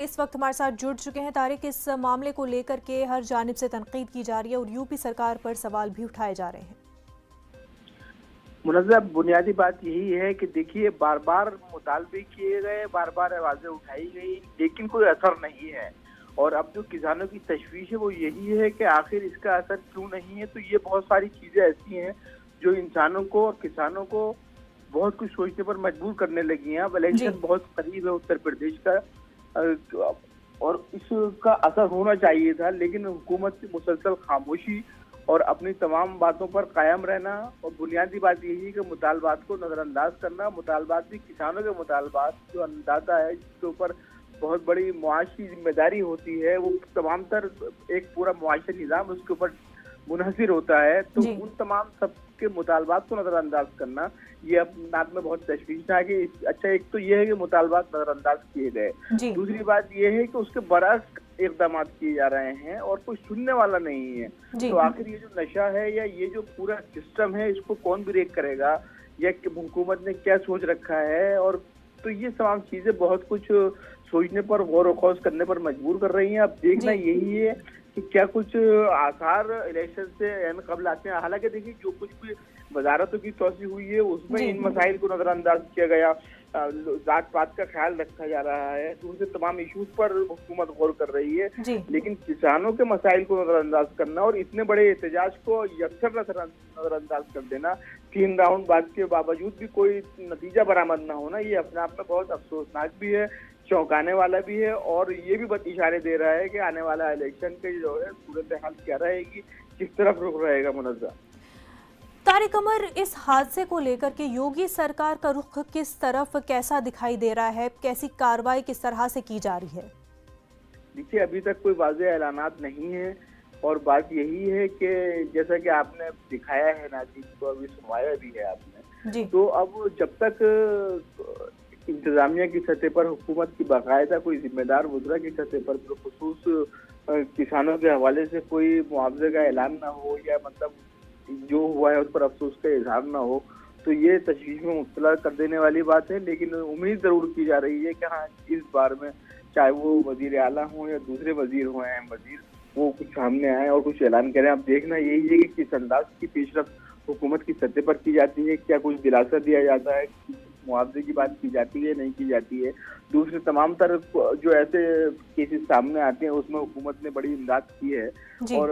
इस वक्त हमारे साथ जुड़ चुके हैं तारिक। इस मामले को लेकर के हर जानिब से तनकीद की जा रही है और यूपी सरकार पर सवाल भी उठाए जा रहे हैं। मुनज़्ज़ा, बुनियादी बात यही है कि देखिए, बार बार मुतालबे किए गए, बार बार आवाजें उठाई गई, लेकिन कोई असर नहीं है। और अब जो किसानों की तशवीश है वो यही है कि आखिर इसका असर क्यों नहीं है। तो ये बहुत सारी चीजें ऐसी हैं जो इंसानों को और किसानों को बहुत कुछ सोचने पर मजबूर करने लगी हैं। अब इलेक्शन बहुत करीब है उत्तर प्रदेश का, और इसका असर होना चाहिए था, लेकिन हुकूमत की मुसलसल खामोशी और अपनी तमाम बातों पर कायम रहना, और बुनियादी बात यही है कि मुतालबात को नजरअंदाज करना। मुतालबात भी किसानों के मुतालबात, जो अन्नदाता है जिसके ऊपर बहुत बड़ी मुआशी जिम्मेदारी होती है, वो तमाम तर एक पूरा मुआशी निज़ाम उसके ऊपर मुनहसिर होता है। तो उन तमाम सबके मुतालबात को नजरअंदाज करना, ये अपने आप में बहुत तशवीशनाक है। अच्छा, एक तो ये है कि मुतालबात नजरअंदाज किए गए, दूसरी बात ये है कि उसके बरअक्स इक़दाम किए जा रहे हैं और कोई सुनने वाला नहीं है। तो आखिर ये जो नशा है या ये जो पूरा सिस्टम है, इसको कौन ब्रेक करेगा, या हुकूमत ने क्या सोच रखा है? और तो ये तमाम चीजें बहुत कुछ सोचने पर, गौर व खौज करने पर मजबूर कर रही हैं। अब देखना यही है कि क्या कुछ आसार इलेक्शन से कबल आते हैं। हालांकि देखिए, जो कुछ भी वजारतों की तोसी हुई है उसमें इन मसाइल को नजरअंदाज किया गया, जात पात का ख्याल रखा जा रहा है, दूसरे तमाम इशूज पर हुकूमत गौर कर रही है, लेकिन किसानों के मसाइल को नजरअंदाज करना और इतने बड़े एहतजाज को यकसर नजरअंदाज कर देना, 3 राउंड बाद के बावजूद भी कोई नतीजा बरामद न होना, ये अपने आप में बहुत अफसोसनाक भी है, चौंकाने वाला भी है, और ये भी बस इशारे दे रहा है कि आने वाला इलेक्शन के जो है सूरत हाल क्या रहेगी, किस तरफ रुख रहेगा। मुनज़्ज़ा तारिक अमर, इस हादसे को लेकर के योगी सरकार का रुख किस तरफ, कैसा दिखाई दे रहा है, कैसी कार्रवाई किस तरह से की जा रही है? देखिए, अभी तक कोई वाज़ेह ऐलानात नहीं है, और बात यही है कि जैसा कि आपने दिखाया है नाज़रीन को, अभी सुनवाया भी है आपने, तो अब जब तक इंतजामिया की सतह पर, हुकूमत की बाकायदा कोई जिम्मेदार वज़रा की सतह पर खुसूस किसानों के हवाले से कोई मुआवजे का ऐलान ना हो, या मतलब जो हुआ है उस पर अफसोस का इजहार ना हो, तो ये तशवीश में मुब्तला कर देने वाली बात है। लेकिन उम्मीद जरूर की जा रही है कि हाँ, इस बार में चाहे वो वजीर आला हो या दूसरे वजीर हो, अहम वजीर, वो कुछ सामने आए और कुछ ऐलान करें। अब देखना यही है कि किस अंदाज की पेशरफ हुकूमत की सतह पर की जाती है, क्या कुछ दिलासा दिया जाता है, मुआवजे की बात की जाती है, नहीं की जाती है। दूसरे तमाम तरफ जो ऐसे केसेस सामने आते हैं उसमें हुकूमत ने बड़ी इमदाद की है और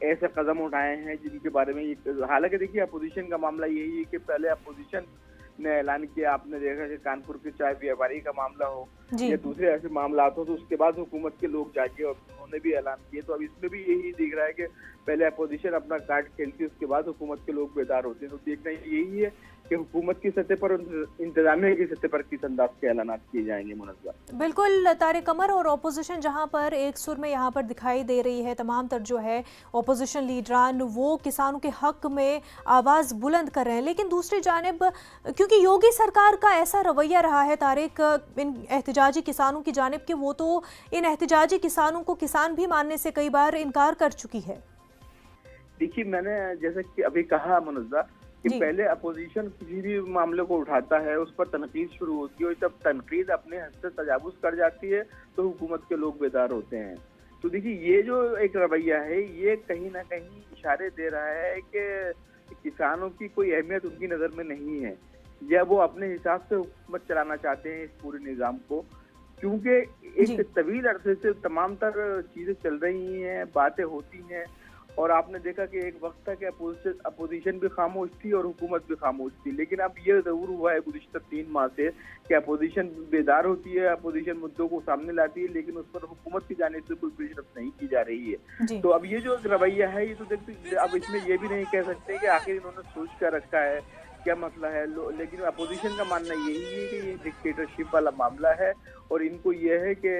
ऐसे कदम उठाए हैं जिनके बारे में, हालांकि देखिए, अपोजिशन का मामला यही है कि पहले अपोजिशन ने ऐलान किया, आपने देखा कि कानपुर के चाय व्यापारी का मामला हो या दूसरे ऐसे मामला हो, तो उसके बाद हुकूमत के लोग जाके और उन्होंने भी ऐलान किए। तो अब इसमें भी यही दिख रहा है कि पहले अपोजिशन अपना कार्ड खेलती है, उसके बाद हुकूमत के लोग बेदार होते हैं। तो देखना यही है कि हुकूमत की सतह पर, इंतजामिया की सतह पर किस अंदाज के ऐलानात किए जाएंगे। मुनज़्ज़ा बिल्कुल तारिक अमर, और ओपोजिशन जहां पर एक सुर में यहाँ पर दिखाई दे रही है, तमाम तर जो है ओपोजिशन लीडरान वो किसानों के हक में आवाज़ बुलंद कर रहे हैं, लेकिन दूसरी जानिब क्योंकि योगी सरकार का ऐसा रवैया रहा है तारिक इन एहतजाजी किसानों की जानिब के, वो तो इन एहतजाजी किसानों को किसान भी मानने से कई बार इनकार कर चुकी है। देखिए, मैंने जैसा कि अभी कहा मुनज़्ज़ा कि पहले अपोजिशन किसी भी मामले को उठाता है, उस पर तनकीद शुरू होती है, और जब तनकीद अपने हद से तजावुज़ कर जाती है तो हुकूमत के लोग बेदार होते हैं। तो देखिए, ये जो एक रवैया है, ये कहीं ना कहीं इशारे दे रहा है कि किसानों की कोई अहमियत उनकी नज़र में नहीं है, या वो अपने हिसाब से हुकूमत चलाना चाहते हैं इस पूरे निज़ाम को, क्योंकि एक तवील अरसे से तमाम तर चीज़ें चल रही हैं, बातें होती हैं, और आपने देखा कि एक वक्त था कि अपोजिशन भी खामोश थी और हुकूमत भी खामोश थी। लेकिन अब ये जरूर हुआ है गुज़िश्ता 3 माह से कि अपोजिशन बेदार होती है, अपोजिशन मुद्दों को सामने लाती है, लेकिन उस पर हुकूमत की जानिब से कोई पेशरफ्त नहीं की जा रही है। तो अब ये जो रवैया है, ये तो देखते, अब इसमें ये भी नहीं कह सकते कि आखिर इन्होंने सोच कर रखा है, क्या मसला है। लेकिन अपोजिशन का मानना यही है कि ये डिक्टेटरशिप वाला मामला है, और इनको ये है कि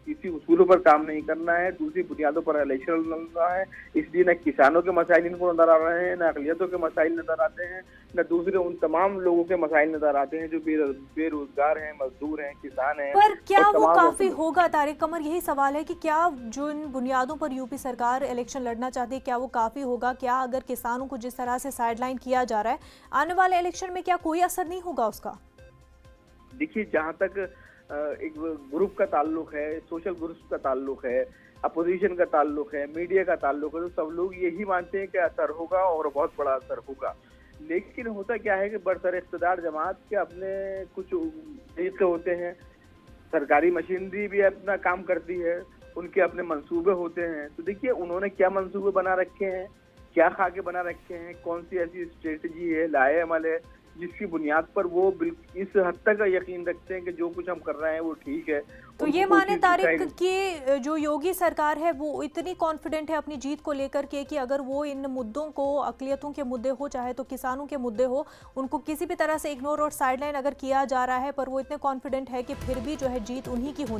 किसी उसूलों पर काम नहीं करना है, दूसरी बुनियादों पर इलेक्शन लड़ना है। इसलिए न किसानों के मसाइल इनको नजर आ रहे हैं, न अक़लियतों के मसाइल नजर आते हैं, न दूसरे उन तमाम लोगों के मसाइल नजर आते हैं जो बेरोजगार हैं, मजदूर हैं, किसान हैं। पर क्या वो काफी होगा तारिक अमर? यही सवाल है कि क्या जो इन बुनियादों पर यूपी सरकार इलेक्शन लड़ना चाहती है, क्या वो काफी होगा? क्या अगर किसानों को जिस तरह से साइडलाइन किया जा रहा है, आने वाले इलेक्शन में क्या कोई असर नहीं होगा उसका? देखिए, जहाँ तक एक ग्रुप का ताल्लुक है, सोशल ग्रुप का ताल्लुक है, अपोजिशन का ताल्लुक है, मीडिया का ताल्लुक है, तो सब लोग यही मानते हैं कि असर होगा और बहुत बड़ा असर होगा। लेकिन होता क्या है कि बरसर इक़्तिदार जमात के अपने कुछ तरीके होते हैं, सरकारी मशीनरी भी अपना काम करती है, उनके अपने मंसूबे होते हैं। तो देखिए उन्होंने क्या मंसूबे बना रखे हैं, क्या खाके बना रखे हैं, कौन सी ऐसी स्ट्रेटजी है, लाए अमल है, जिसकी बुनियाद पर वो इस हद तक यकीन रखते हैं कि जो कुछ हम कर रहे हैं वो ठीक है। तो उनको ये कोई माने चीज़ तारिक दिखाई कि जो योगी सरकार है वो इतनी कॉन्फिडेंट है अपनी जीत को लेकर के कि अगर वो इन मुद्दों को, अक़लियतों के मुद्दे हो चाहे तो किसानों के मुद्दे हो, उनको किसी भी तरह से इग्नोर और साइडलाइन अगर किया जा रहा है, पर वो इतने कॉन्फिडेंट है कि फिर भी जो है जीत उन्हीं की होनी